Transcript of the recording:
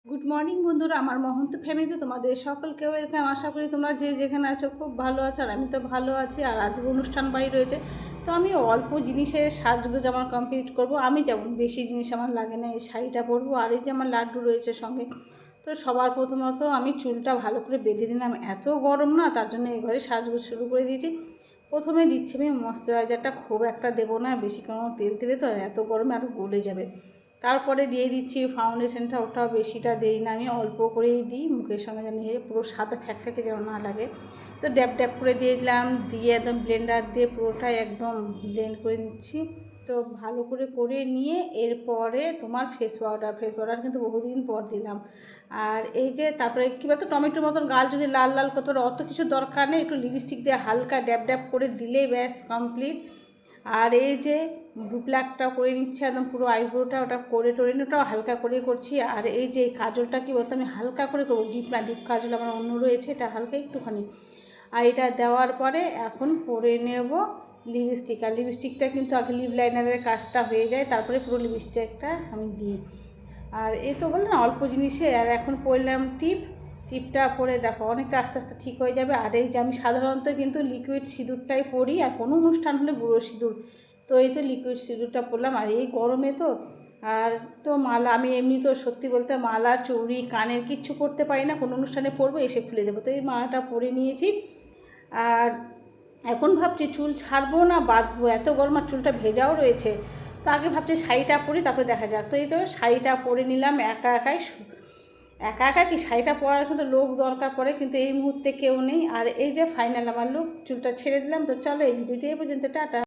Good morning বন্ধুরা, আমার মহন্ত ফ্যামিলিতে তোমাদের সকলকে ওয়েলকাম। আশা করি তোমরা যে যেখানে আছো খুব ভালো আছো, আর আমি তো ভালো আছি। আর আজকে অনুষ্ঠান বাড়ি রয়েছে, তো আমি অল্প জিনিসের সাজগোজ আমার কমপ্লিট করব। আমি যেমন বেশি জিনিস আমার লাগে না, এই শাড়িটা পরবো আর এই যে আমার লাড্ডু রয়েছে সঙ্গে। তো সবার প্রথমত আমি চুলটা ভালো করে বেঁধে দিলাম, এত গরম না, তার জন্য এই ঘরে সাজগোজ শুরু করে দিয়েছি। প্রথমে দিচ্ছি আমি ময়শ্চারাইজারটা, খুব একটা দেবো না বেশি, কারণ তেল তেলে তো এত গরমে আরও গলে যাবে। তারপরে দিয়ে দিচ্ছি ফাউন্ডেশনটা, ওটাও বেশিটা দেই না, আমি অল্প করেই দিই, মুখের সঙ্গে যেন পুরো সাদা ফ্যাকফ্যাকে যেন না লাগে। তো ড্যাব ড্যাব করে দিয়ে দিলাম, দিয়ে একদম ব্লেন্ডার দিয়ে পুরোটাই একদম ব্লেন্ড করে নিচ্ছি। তো ভালো করে নিয়ে এরপরে তোমার ফেস পাউডার কিন্তু বহুদিন পর দিলাম। আর এই যে তারপরে কী বলতো, টমেটোর মতন গাল যদি লাল লাল করতে, অত কিছু দরকার নেই, একটু লিপস্টিক দিয়ে হালকা ড্যাব ড্যাব করে দিলেই ব্যাস কমপ্লিট। আর এই যে ব্লু করে নিচ্ছে একদম পুরো আইব্রোটা, ওটা করে টোরে নিয়ে ওটাও হালকা করে করছি। আর এই যে কাজলটা কী বলতো, আমি হালকা করে করবো, ডিপ কাজল আমার অন্য রয়েছে, এটা হালকা একটুখানি। আর এটা দেওয়ার পরে এখন পরে নেব লিপস্টিক। আর লিপস্টিকটা কিন্তু আগে লিপ লাইনারের কাজটা হয়ে যায়, তারপরে পুরো লিপস্টিকটা আমি দিই। আর এই তো বললাম অল্প জিনিসে। আর এখন পরলাম টিপটা পরে দেখো অনেকটা আস্তে আস্তে ঠিক হয়ে যাবে। আর এই যে আমি সাধারণত কিন্তু লিকুইড সিঁদুরটাই পরি, আর কোনো অনুষ্ঠান হলে গুঁড়ো সিঁদুর। তো এই তো লিকুইড সিঁদুরটা পরলাম, আর এই গরমে তো। আর তো মালা, আমি এমনি তো সত্যি বলতে মালা চুড়ি কানের কিচ্ছু পরতে পারি না, কোনো অনুষ্ঠানে পরবো এসে খুলে দেবো, তো এই মালাটা পরে নিয়েছি। আর এখন ভাবছি চুল ছাড়বো না বাঁধবো, এত গরম আর চুলটা ভেজাও রয়েছে। তো আগে ভাবছি শাড়িটা পরি, তারপরে দেখা যাক। তো এই তো শাড়িটা পরে নিলাম, একা একা কি শাড়িটা পরার কিন্তু লোক দরকার পড়ে, কিন্তু এই মুহূর্তে কেউ নেই। আর এই যে ফাইনাল আমার লুক, চুলটা ছেড়ে দিলাম। তো চলো এই ভিডিওটি এই পর্যন্ত, টাটা।